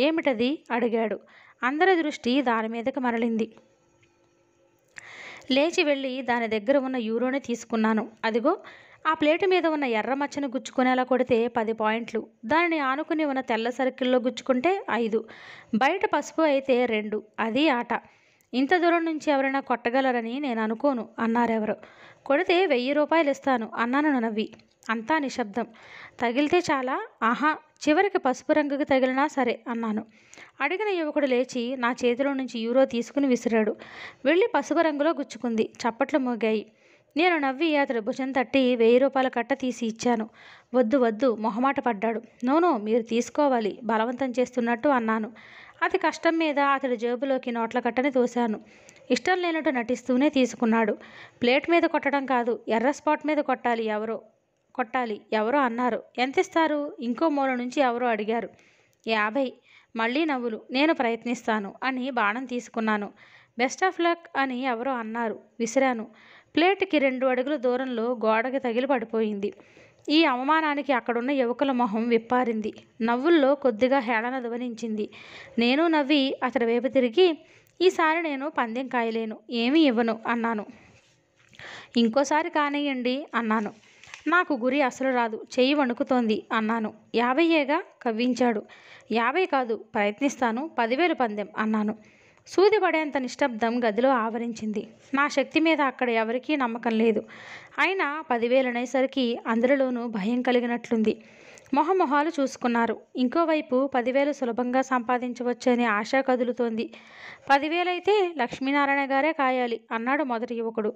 ఏమిటది అడిగాడు. అందరి దృష్టి దాని మీదకి మరలింది. లేచి వెళ్ళి దాని దగ్గర ఉన్న యూరోని తీసుకున్నాను. అదిగో ఆ ప్లేటు మీద ఉన్న ఎర్ర మచ్చను గుచ్చుకునేలా కొడితే 10 పాయింట్లు, దానిని ఆనుకుని ఉన్న తెల్ల సర్కిల్లో గుచ్చుకుంటే 5, బయట పసుపు అయితే 2. అది ఆట. ఇంత దూరం నుంచి ఎవరైనా కొట్టగలరని నేను అనుకోను అన్నారెవరో. కొడితే 1000 రూపాయలు ఇస్తాను అన్నాను నవ్వి. అంతా నిశ్శబ్దం. తగిలితే చాలా? ఆహా, చివరికి పసుపు రంగుకి తగిలినా సరే అన్నాను. అడిగిన యువకుడు లేచి నా చేతిలో నుంచి యూరో తీసుకుని విసిరాడు. వెళ్ళి పసుపు రంగులో గుచ్చుకుంది. చప్పట్లు మోగాయి. నేను నవ్వి అతడి భుజం తట్టి 1000 రూపాయల కట్ట తీసి ఇచ్చాను. వద్దు వద్దు మొహమాట పడ్డాడు. నోనో, మీరు తీసుకోవాలి, బలవంతం చేస్తున్నట్టు అన్నాను. అతి కష్టం మీద అతడి జేబులోకి నోట్ల కట్టని తోశాను. ఇష్టం లేనట్టు నటిస్తూనే తీసుకున్నాడు. ప్లేట్ మీద కొట్టడం కాదు, ఎర్ర స్పాట్ మీద కొట్టాలి ఎవరో అన్నారు. ఎంతిస్తారు? ఇంకో మూల నుంచి ఎవరో అడిగారు. 50. మళ్ళీ నవ్వులు. నేను ప్రయత్నిస్తాను అని బాణం తీసుకున్నాను. బెస్ట్ ఆఫ్ లక్ అని ఎవరో అన్నారు. విసిరాను. ప్లేట్కి 2 అడుగుల దూరంలో గోడకి తగిలి పడిపోయింది. ఈ అవమానానికి అక్కడున్న యువకుల మొహం విప్పారింది. నవ్వుల్లో కొద్దిగా హేళన ధ్వనించింది. నేను నవ్వి అతడి వైపు తిరిగి, ఈసారి నేను పందెం కాయలేను, ఏమీ ఇవ్వను అన్నాను. ఇంకోసారి కానియ్యండి అన్నాను. నాకు గురి అసలు రాదు, చెయ్యి వణుకుతోంది అన్నాను. 50ఏగా కవ్వించాడు. 50 కాదు, ప్రయత్నిస్తాను, 10,000 పందెం అన్నాను. సూది పడేంత నిశ్శబ్దం గదిలో ఆవరించింది. నా శక్తి మీద అక్కడ ఎవరికీ నమ్మకం లేదు. అయినా 10,000 అనేసరికి అందరిలోనూ భయం కలిగినట్లుంది. మొహమొహాలు చూసుకున్నారు. ఇంకోవైపు 10,000 సులభంగా సంపాదించవచ్చనే ఆశ కదులుతోంది. 10,000 అయితే లక్ష్మీనారాయణ గారే కాయాలి అన్నాడు మొదటి యువకుడు.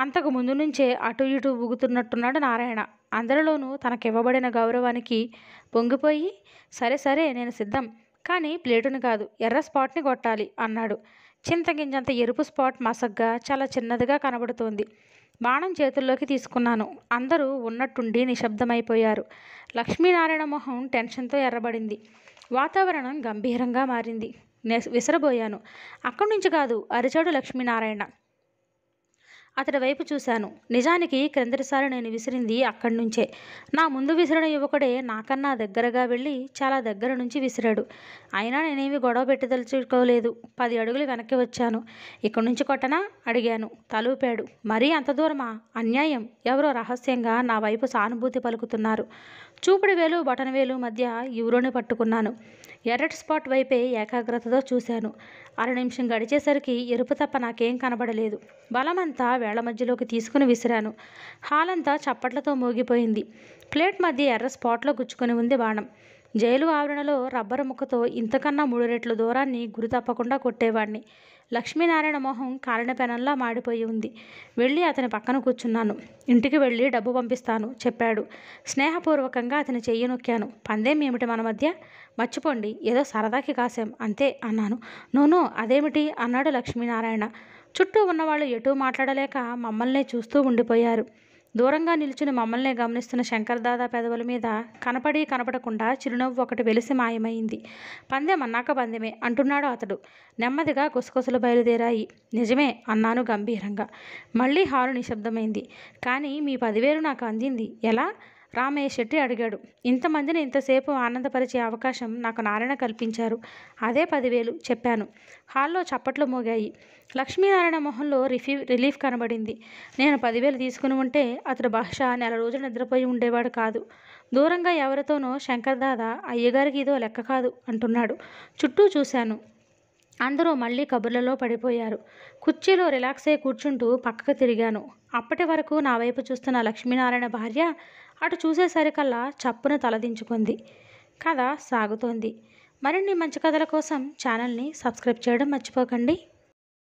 అంతకు ముందు నుంచే అటు ఇటు ఊగుతున్నట్టున్నాడు నారాయణ. అందరిలోనూ తనకివ్వబడిన గౌరవానికి పొంగిపోయి, సరే సరే నేను సిద్ధం, కానీ ప్లేటుని కాదు, ఎర్ర స్పాట్ని కొట్టాలి అన్నాడు. చింతగింజంత ఎరుపు స్పాట్ మసగ్గా చాలా చిన్నదిగా కనబడుతోంది. బాణం చేతుల్లోకి తీసుకున్నాను. అందరూ ఉన్నట్టుండి నిశ్శబ్దమైపోయారు. లక్ష్మీనారాయణ మొహం టెన్షన్తో ఎర్రబడింది. వాతావరణం గంభీరంగా మారింది. విసరబోయాను. అక్కడి నుంచి కాదు అరిచాడు లక్ష్మీనారాయణ. అతడి వైపు చూశాను. నిజానికి క్రిందటిసారి నేను విసిరింది అక్కడి నుంచే. నా ముందు విసిరిన యువకుడే నాకన్నా దగ్గరగా వెళ్ళి చాలా దగ్గర నుంచి విసిరాడు. అయినా నేనేమి గొడవ పెట్టదలుచుకోలేదు. 10 అడుగులు వెనక్కి వచ్చాను. ఇక్కడి నుంచి కొట్టనా అడిగాను. తలూపాడు. మరీ అంత దూరమా? అన్యాయం. ఎవరో రహస్యంగా నా వైపు సానుభూతి పలుకుతున్నారు. చూపుడు వేలు బొటనవేలు మధ్య యూరోని పట్టుకున్నాను. ఎర్రటి స్పాట్ వైపే ఏకాగ్రతతో చూశాను. 1/2 నిమిషం గడిచేసరికి ఎరుపు తప్ప నాకేం కనబడలేదు. బలమంతా వేళ్ల మధ్యలోకి తీసుకుని విసిరాను. హాలంతా చప్పట్లతో మోగిపోయింది. ప్లేట్ మధ్య ఎర్ర స్పాట్లో గుచ్చుకొని ఉంది బాణం. జైలు ఆవరణలో రబ్బరు ముక్కతో ఇంతకన్నా 3 రెట్ల దూరాన్ని గురి తప్పకుండా కొట్టేవాణ్ణి. లక్ష్మీనారాయణ మొహం కాలిన పెనంలా మాడిపోయి ఉంది. వెళ్ళి అతని పక్కన కూర్చున్నాను. ఇంటికి వెళ్ళి డబ్బు పంపిస్తాను చెప్పాడు. స్నేహపూర్వకంగా అతని చెయ్యి నొక్కాను. పందెం ఏమిటి మన మధ్య? మర్చిపోండి, ఏదో సరదాకి కాశాం అంతే అన్నాను. నోనో, అదేమిటి అన్నాడు లక్ష్మీనారాయణ. చుట్టూ ఉన్నవాళ్ళు ఎటూ మాట్లాడలేక మమ్మల్నే చూస్తూ ఉండిపోయారు. దూరంగా నిల్చుని మమ్మల్నే గమనిస్తున్న శంకర్దాదా పెదవుల మీద కనపడకుండా చిరునవ్వు ఒకటి వెలిసి మాయమైంది. పందెం అన్నాక పందెమే అంటున్నాడు అతడు. నెమ్మదిగా గుసగుసలు బయలుదేరాయి. నిజమే అన్నాను గంభీరంగా. మళ్ళీ హాలు నిశ్శబ్దమైంది. కానీ మీ 10,000 నాకు అందింది ఎలా? రామయ్య శెట్టి అడిగాడు. ఇంతమందిని ఇంతసేపు ఆనందపరిచే అవకాశం నాకు నారాయణ కల్పించారు. అదే 10,000 చెప్పాను. హాల్లో చప్పట్లు మోగాయి. లక్ష్మీనారాయణ మొహంలో రిలీఫ్ కనబడింది. నేను 10,000 తీసుకుని ఉంటే అతడు బహుశా నెల రోజులు నిద్రపోయి ఉండేవాడు కాదు. దూరంగా ఎవరితోనో శంకర్దాదా అయ్యగారికి ఇదో లెక్క కాదు అంటున్నాడు. చుట్టూ చూశాను. అందరూ మళ్ళీ కబుర్లలో పడిపోయారు. కుర్చీలో రిలాక్స్ అయి కూర్చుంటూ పక్కకు తిరిగాను. అప్పటి వరకు నా వైపు చూస్తున్న లక్ష్మీనారాయణ భార్య అటు చూసేసరికల్లా చప్పున తలదించుకుంది. కథ సాగుతోంది. మరిన్ని మంచి కథల కోసం ఛానల్ని సబ్స్క్రైబ్ చేయడం మర్చిపోకండి.